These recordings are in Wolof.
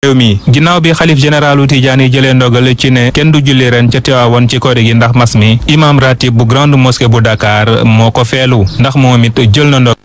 réew mi ginnaaw bi xalif généralu Tidiane yi jëlee ndogal ci ne kenn du julli ren ca Tiwaawan ci koor gi ndax mas mi imam ratib bu grande mosquée bu Dakar moo ko feelu ndax moom it jël na ndogal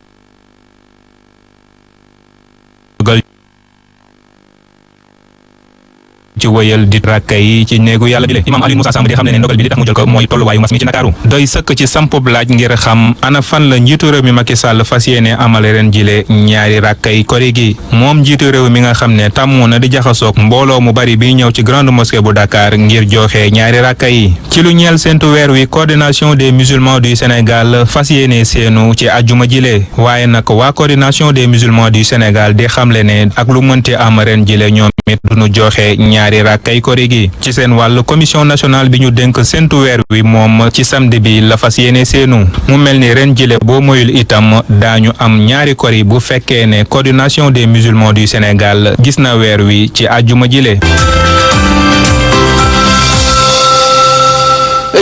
ci wëyal di rakka yi ci néegu yàlla bi le imam Aliou Moussa Samb di xam ne ndogal bi li tax mu jël ko mooy tolluwaayu mas mi ci Ndakaaru doy sëkk ci sampub laaj ngir xam ana fan la njiitu réew mi Macky Sall fas yéene amale ren jile ñaari rakka yi kori gi moom njiitu réew mi nga xam ne tàmmu na di jaxasoog mbooloo mu bari bi ñëw ci grande mosquée bu Dakar ngir joxe ñaari rakka yi ci lu ñeel seentu weer wi coordination des musulmans du Sénégal fas yéene seenu ci àjjuma jile waaye nag waa coordination des musulmans du Sénégal di xamle ne ak lu mënti am ren jile ñoom it duñu joxe ñaari rakkay kori gi ci seen wàll commission nationale bi ñu dénk séntu weer wi moom ci samedi bi la fas yéene seenu mu mel ni ren jile boo moyul itam daañu am ñaari kori bu fekkee ne coordination des musulmans du Sénégal gis na weer wi ci àjjuma jile.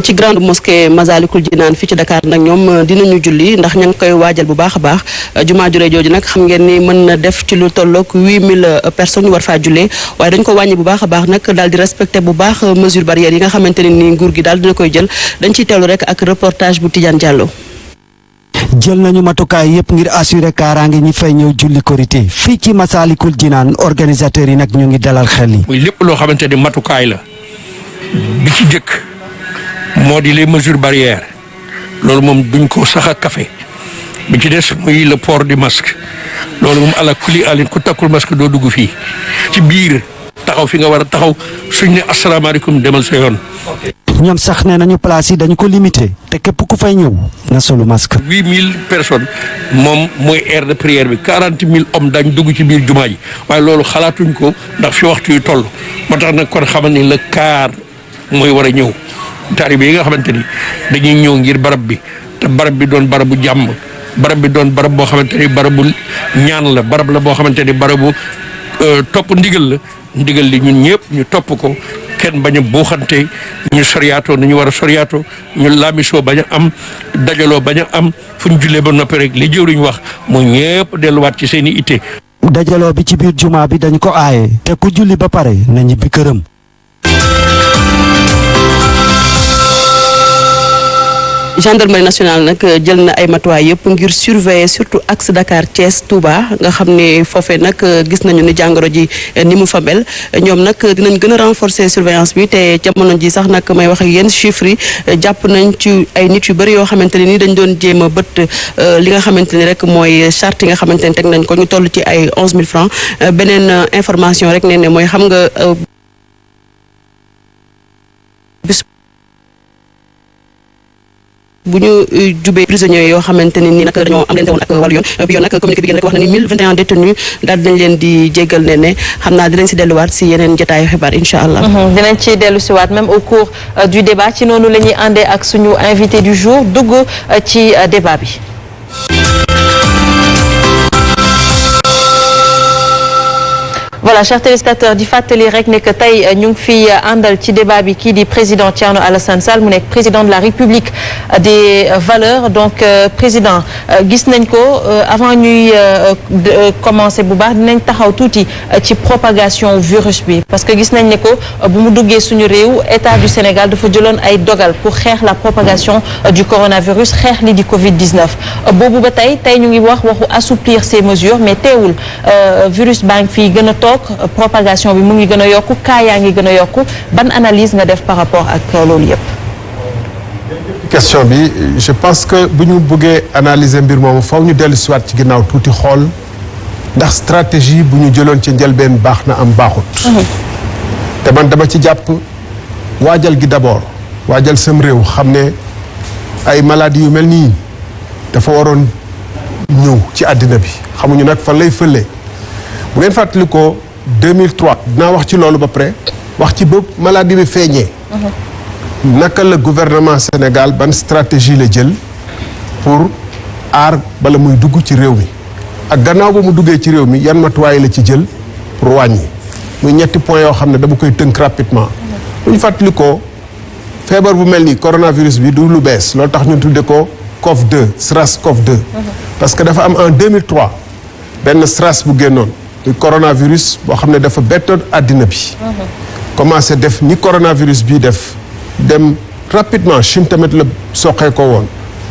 ci grande mosquée Masalikul Jinaan fii ci Dakar nag ñoom dinañu julli ndax ña ngi koy waajal bu baax a baax jumaa jure jooju nag xam ngeen ni mën na def ci lu tolloog 8000 personnes ñu war faa jullee waaye dañ ko wàññi bu baax a baax nag daal di respecté bu baax mesure barrière yi nga xamante ne ni nguur gi daal dina koy jël dañ ciy teewlu rek ak reportage bu Tidiane Diallo. jël nañu matukaay yépp ngir assurer kaaraange ñi fay ñëw julli korité fii ci Masalikul Jinaan organisateurs yi nag ñu ngi dalal xel yi. muy lépp loo xamante ni matukaay la bi ci jëkk moo di les mesures barrières loolu moom duñ ko sax a café bi ci des muy le port du masque loolu moom ala kuli alin ku takkul masque doo dugg fii ci biir taxaw fi nga war a taxaw suñ ne asalaamaaleykum demal sa yoon. ñoom sax nee nañu place yi dañu ko limité te képp ku fay ñëw na solu masque. 8000 personnes moom mooy aire de prière bi 40000 hommes dañ dugg ci biir jumaa ji waaye loolu xalaatuñ ko ndax fi waxtu yu toll moo tax nag kon xamal ni le quart mooy war a ñëw. taalibe yi nga xamante ni dañuy ñëw ngir barab bi te barab bi doon barabu jàmm barab bi doon barab boo xamante ni barabu ñaan la barab la boo xamante ni barabu topp ndigal la ndigal li ñun ñëpp ñu topp ko kenn bañ a buuxante ñu soriyaatoo nañu war a soriyaatoo ñu laamisoo bañ a am dajaloo bañ a am fu ñu jullee ba noppi rek li jëwriñ wax mooy ñëpp delluwaat ci seen i itte. dajaloo bi ci biir jumaa bi dañ ko aaye te ku julli ba pare na ñibbi këram. gendarmerie nationale nag jël na ay matuwaay yëpp ngir surveiller surtout axe Dakar Thiès Touba nga xam ne foofee nag gis nañu ni jàngoro ji ni mu fa mel ñoom nag dinañ gën a renforcer surveillance bi te jamono ji sax nag may wax ak yéen chiffres yi jàpp nañ ci ay nit yu bëri yoo xamante ne ni dañ doon jéem a bët li nga xamante ni rek mooy charte yi nga xamante ne teg nañ ko ñu toll ci ay 11000 francs beneen information rek ne mooy xam nga bu ñu jubee prisonniers yoo xamante ne ni nag dañoo am leen woon ak wàllu yoon bi yoon nag communiqué bi génn rek wax na ni 1021 détenus daal dinañ leen di jéggal ne xam naa dinañ si delluwaat si yeneen jotaayu xibaar incha allah. dinañ ci dellu si waat même au cours du débat ci noonu la ñuy àndee ak suñu invité du jour dugg ci débat bi. voilà chers téléspectateurs di fàttali rek ne que tey ñu ngi fi àndal ci débat bi kii di président Thierno Alassane Sall mu nekk président de la République des valeurs donc président gis nañ ko avant ñuy commencer bu baax dinañ taxaw tuuti ci propagation virus bi parce que gis nañ ne ko bu mu duggee suñu réew état du Sénégal dafa jëloon ay dogal pour xeex la propagation du coronavirus xeex li di Covid-19 boobu ba tey ñu ngi waxu assouplir ces mesures mais teewul virus baa ngi fii gën a toog propagation bi mu ngi gën a yokku cas yaa ngi gën a yokku ban analyse nga def par rapport ak loolu yëpp. question bi je pense que bu ñu bëggee analyser mbir moomu faw ñu dellu si waat ci ginnaaw tuuti xool ndax stratégie bu ñu jëloon ci njëlbeen baax na am baaxut. te man dama ci jàpp waajal gi d'abord waajal sam réew xam ne ay maladies yu mel nii dafa waroon ñëw ci àddina bi xamuñu nag fan lay fëlee. bu ngeen fàttali ko 2003 dinaa wax ci loolu ba pare wax ci bëpp maladie bi feeñee. naka la gouvernement Sénégal ban stratégie la jël pour aar bala muy dugg ci réew mi ak gannaaw ba mu duggee ci réew mi yan matuwaay la ci jël pour wàññi muy ñetti points yoo xam ne dama koy tënk rapidement. bu ñu fàttali ko feebar bu mel ni coronavirus bi du lu bees loolu tax ñu tudde ko COV2 SRAS-CoV-2. parce que dafa am en 2003 benn SRAS bu génnoon. coronavirus boo xam ne dafa bettoon àddina bi. commencé def ni coronavirus bii def dem rapidement Chine tamit la soqee ko woon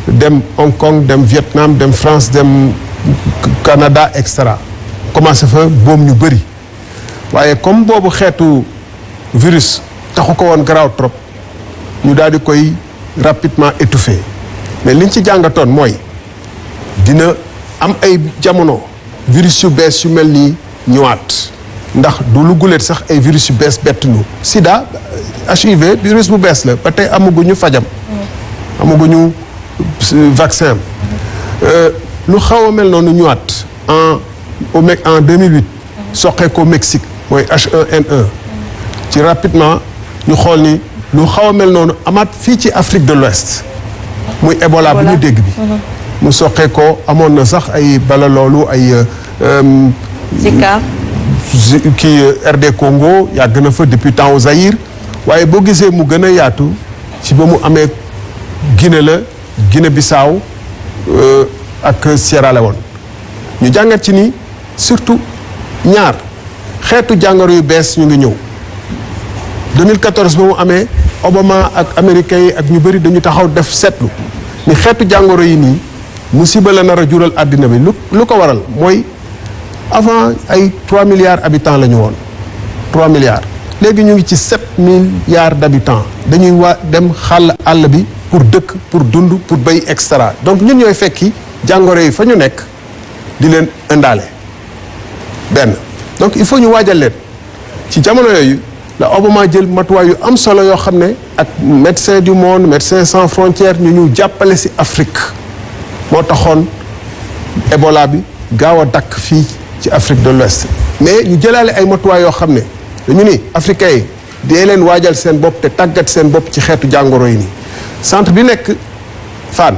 dem Hong Kong dem Vietnam dem France dem Canada et cetera commencé fa boom ñu bëri waaye comme boobu xeetu virus taxu ko woon garaaw trop ñu daal di koy rapidement étouffé mais liñ ci jàngatoon mooy dina am ay jamono virus yu bees yu mel nii ñëwaat ndax du lu guleet sax ay virus yu bees bett ñu sida HIV virus bu bees la ba tey amaguñu fajam amaguñu vaccin lu xaw a mel noonu ñëwaat en 2008 soqee ko Mexique mooy H1N1 ci rapidement ñu xool ni lu xaw a mel noonu amaat fii ci Afrique de l'Ouest muy Ebola bu ñu dégg bi mu soqee ko amoon na sax ay bala loolu ay Zika kii RD Congo yàgg na fa depuis temps au Zaïre waaye boo gisee mu gën a yaatu ci ba mu amee Guinée la Guinée Bissau ak Sierra Leone ñu jàngat ci ni surtout ñaar xeetu jàngoro yu bees ñu ngi ñëw 2014 ba mu amee Obama ak américains yi ak ñu bëri dañu taxaw def seetlu ni xeetu jàngoro yi nii musiba la nar a jural àddina bi lu ko waral mooy avant ay 3 milliards habitants la ñu woon 3 milliards léegi ñu ngi ci 7 milliards d'habitants dañuy dem xàll àll bi pour dëkk pour dund pour béy et cetera donc ñun ñooy fekki jàngoro yi fa ñu nekk di leen indaale benn donc il faut ñu waajal leen ci jamono yooyu la Obama jël matuwaay yu am solo yoo xam ne ak Médecins du monde Médecins sans frontières ñu jàppale ci Afrique moo taxoon Ebola bi gaaw a dakk fii ci Afrique de l'Ouest mais ñu jëlaale ay matuwaay yoo xam ne dañu ni africains yi dee leen waajal seen bopp te tàggat seen bopp ci xeetu jàngoro yi nii centre bi nekk Fann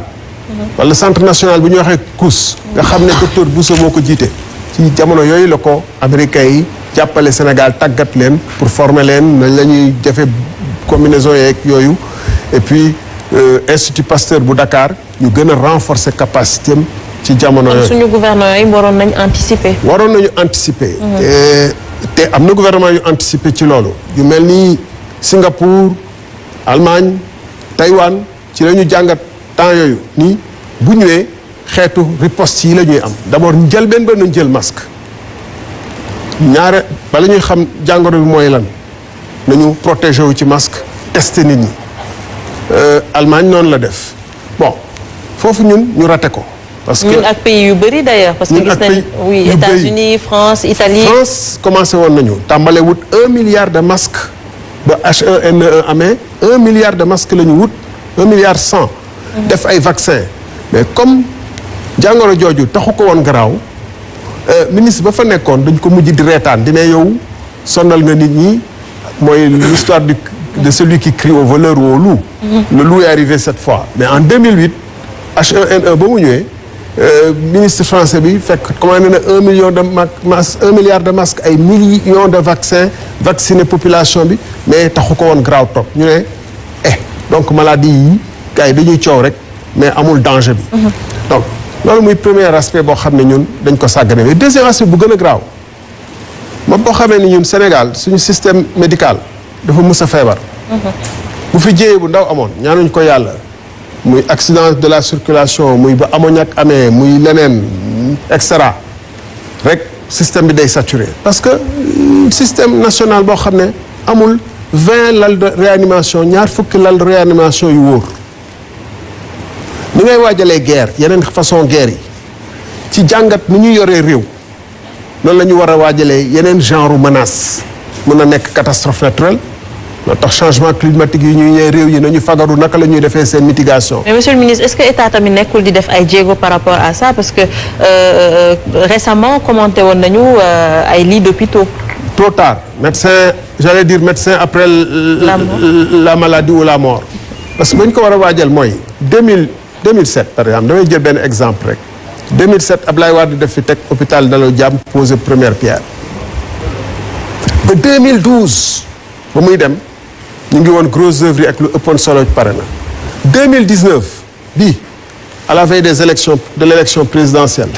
wala centre national bu ñuy waxee COUS nga xam ne docteur Bousso moo ko jiite ci jamono yooyu la ko américains yi jàppale Sénégal tàggat leen pour former leen nañ la ñuy jafe combinaison yeeg yooyu et puis Institut Pasteur bu Dakar ñu gën a renforcer capacité am ci jamono yooyu. suñu gouvernement yi waroon nañu anticiper. waroon nañu anticiper. te am na gouvernement yu anticiper ci loolu. yu mel ni Singapour Allemagne Taïwan ci la ñu jàngat temps yooyu nii bu ñëwee xeetu riposte yi la ñuy am d'abord jël benn nañ jël masque ñaare bala ñuy xam jàngoro bi mooy lan nañu protéger wu ci masque tester nit ñi Allemagne noonu la def bon foofu ñun ñu raté ko. parce que ñun ak pays yu bëri d'ailleurs parce que gis nañ oui États-Unis France Italie. France commencé woon nañu tàmbale wut 1 milliard de masques ba H1N1 amee 1 milliard de masques la ñu wut 1 milliard 100. def ay vaccin mais comme jàngoro jooju taxu ko woon garaaw ministre ba fa nekkoon dañ ko mujj di reetaan dina yow sonal nga nit ñi mooy l'histoire de celui qui crie au voleur ou au loup. Le loup est arrivé cette fois mais en 2008 H1N1 ba mu ñëwee. ministre français bi fekk commandé na 1 million de masques 1 milliard de masques ay millions de vaccins vacciner population bi mais taxu ko woon graaw trop ñu ne donc maladie yi gars yi dañuy coow rek mais amul danger bi. donc loolu muy premier aspect boo xam ne ñun dañ ko sàggane mais deuxième aspect bu gën a graaw moom boo xamee ni ñun Sénégal suñu système médical dafa mës a feebar. bu fi jiyee bu ndaw amoon ñaanuñ ko yàlla. muy accident de la circulation muy ba ammoniac amee muy leneen et cetera rek système bi day saturé parce que système national boo xam ne amul 20 lal de réanimation ñaar fukki lal de réanimation yu wóor ni ngay waajalee guerre yeneen façon guerre yi ci jàngat ni ñu yoree réew noonu la ñu war a waajalee yeneen genre menace mën na nekk catastrophe naturelle loo tax changement climatique yi ñuy ñëw réew yi nañu fagaru naka la ñuy defee seen mitigation. mais monsieur le ministre est-ce que état tamit nekkul di def ay jéego par rapport à ça parce que récemment commenté woon nañu ay lits d'hôpitaux. trop tard médecin j'allais dire médecin après la maladie ou la mort. parce que ba ñu ko war a waajal mooy 2007 par exemple damay jël benn exemple rek 2007 Ablaye Wade def fi teg hôpital Dallo Diam posé première pierre ba 2012 ba muy dem. ñu ngi woon gros œuvre yi ak lu ëppoon solo pare na 2019 bii à la veille des élections de l'élection présidentielle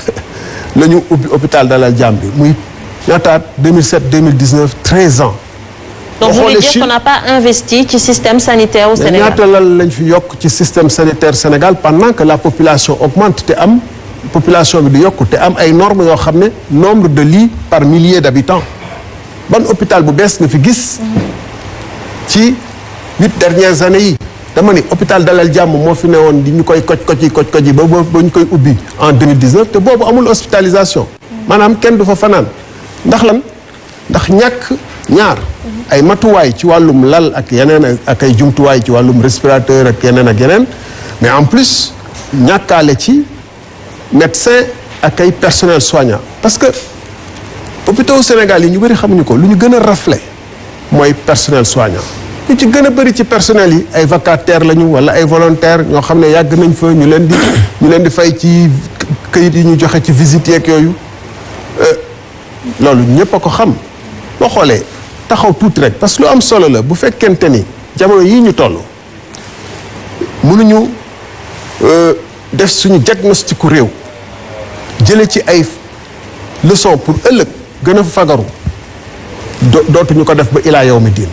la ñu ubbi hôpital Dalal Jamm bi muy ñaataat 2007 2019 13 ans. donc vous voulez dire qu'on n'a pas investi ci système sanitaire au Sénégal. ñaata lal lañ fi yokk ci système sanitaire Sénégal pendant que la population augmente te am population bi di yokk te am ay normes yoo xam ne nombre de lits par millier d'habitants ban hôpital bu bees nga fi gis ci 8 dernières années yi dama ni hôpital Dalal Jàmm moo fi newoon di ñu koy koj yi ba ñu koy ubbi en 2019 te boobu amul hospitalisation maanaam kenn du fa fanaan ndax lan ndax ñàkk ñaar ay matuwaay ci wàllum lal ak yeneen ak ay jumtuwaay ci wàllum respirateur ak yeneen mais en plus ñàkkaale ci médecin ak ay personnel soignant parce que hôpitaux Sénégal yi ñu bëri xamuñu ko lu ñu gën a raflé mooy personnel soignant ñu ci gën a bëri ci personnel yi ay vacataires lañu wala ay volontaires ñoo xam ne yàgg nañ fa ñu leen di fay ci këyit yi ñu joxe ci visite yeeg yooyu loolu ñëpp a ko xam boo xoolee taxaw tuuti rek parce que lu am solo la bu fekkente ni jamono yii ñu toll mënuñu def suñu diagnostic ku réew jële ci ay leçon pour ëllëg gën a fagaru dootuñu ko def ba ilaa yow mi diin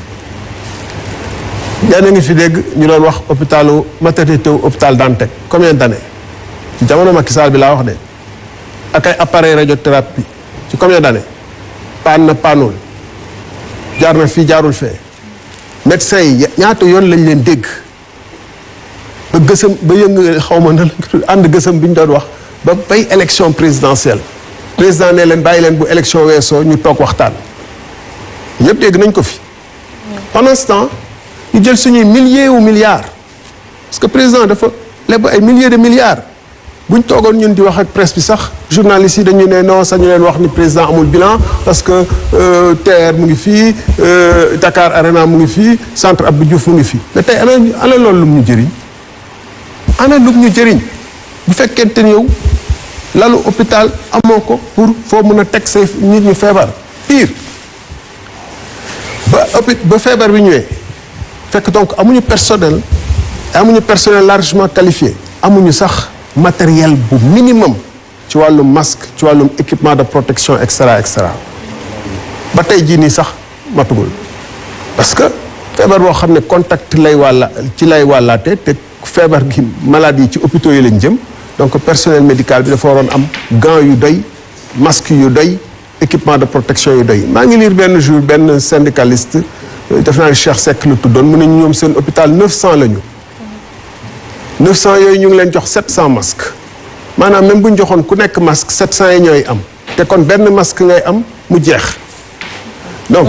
yaa ngi fi dégg ñu doon wax hôpitalu maternité hôpital Dantec combien d'années ci jamono Macky Sall bi laa wax de ak ay appareil radiothérapie ci combien d'années paan na paanul jaar na fii jaarul fee médecins yi ñaata yoon lañ leen dégg ba gësam ba yëngu xaw ma na ànd gësam bi ñu doon wax ba bay élection présidentielle président ne leen bàyyi leen bu élection weesoo ñu toog waxtaan ñëpp dégg nañ ko fi pendant ce temps ñu jël suñuy milliers ou milliards parce que président dafa leb ay milliers de milliards buñ toogoon ñun di wax ak presse bi sax journalistes yi dañu ne non sañu leen wax ni président amul bilan parce que TER mu ngi fii Dakar Arena mu ngi fii centre Abdou Diouf mu ngi fii mais tey ana loolu lum ñu jëriñ ana lum ñu jëriñ bu fekkente ni yow lalu hôpital amoo ko pour foo mën a teg say nit ñu feebar pire ba feebar bi ñëwee fekk donc amuñu personnel largement qualifié amuñu sax matériel bu minimum ci wàllum masque ci wàllum équipement de protection et cetera ba tey jii nii sax matugul parce que feebar boo xam ne contact lay wàllaate te feebar gi maladie yi ci hôpitaux yi lañ jëm donc personnel médical bi dafa waroon am gants yu doy masque yu doy équipement de protection yu doy maa ngi lire benn jour benn syndicaliste def naa Cheikh Seck lu tuddoon mu ne ñoom seen hôpital 900 la ñu 900 yooyu ñu ngi leen jox 700 masques maanaam même bu ñu joxoon ku nekk masque 700 yi ñooy am te kon benn masque ngay am mu jeex donc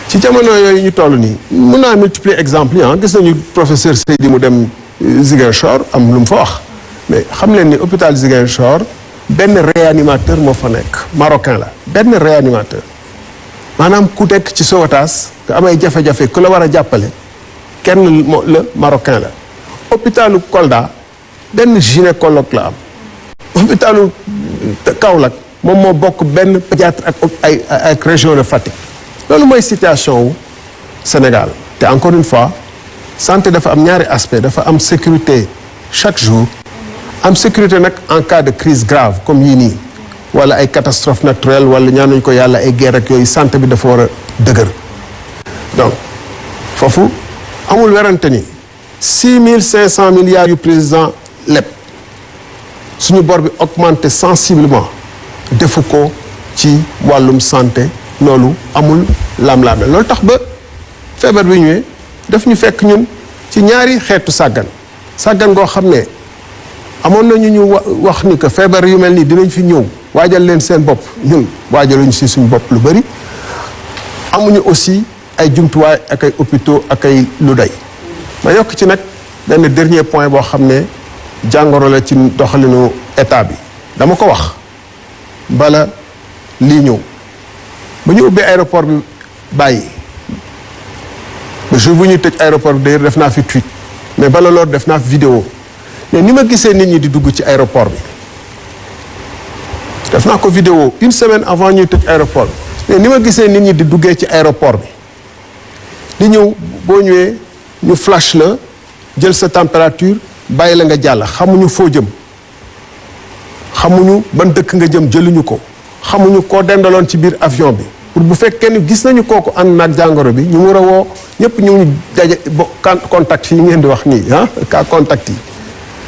ci jamono yooyu ñu toll nii mun naa multiplier exemple yi gis nañu professeur Seydi mu dem Ziguinchor am lu mu fa wax mais xam leen ni hôpital Ziguinchor benn réanimateur moo fa nekk marocain la benn réanimateur maanaam ku nekk ci Sowétas nga amay jafe-jafe ku la war a jàppale kenn la marocain la hôpitalu Kolda benn gynécologue la am hôpitalu Kaolack moom moo bokk benn pédiatre ak région de Fatick loolu mooy situation wu Sénégal te encore une fois santé dafa am ñaari aspect dafa am sécurité chaque jour am sécurité nag en cas de crise grave comme yii nii wala ay catastrophe naturelle wala ñaanuñ ko yàlla ay guerre ak yooyu santé bi dafa war a dëgër donc foofu amul werante ni 6500 milliards yu président leb suñu bor bi augmenté sensiblement defu ko ci wàllum santé loolu amul lam-laame loolu tax ba feebar bi ñëwee daf ñu fekk ñun ci ñaari xeetu sàggan goo xam ne amoon nañu ñu wax ni que feebar yu mel nii dinañ fi ñëw waajal leen seen bopp ñun waajaluñu si suñu bopp lu bëri amuñu aussi ay jumtuwaay ak ay hôpitaux ak ay lu doy ma yokk ci nag benn dernier point boo xam ne jàngoro la ci doxalinu état bi dama ko wax bala lii ñëw ba ñu ubbee aéroport bi bàyyi ba jour bu ñuy tëj aéroport bi d'ailleurs def naa fi tweet mais bala loolu def naa fi vidéo mais ni ma gisee nit ñi di dugg ci aéroport bi def naa ko vidéo une semaine avant ñuy tëj aéroport bi mais ni ma gisee nit ñi di duggee ci aéroport bi di ñëw boo ñëwee ñu flash la jël sa température bàyyi la nga jàll xamuñu foo jëm xamuñu ban dëkk nga jëm jëluñu ko xamuñu koo dendaloon ci biir avion bi pour bu fekkee ni gis nañu kooku ànd naag jàngoro bi ñu war a woo ñëpp ñu daje contact yi ngeen di wax nii cas contact yi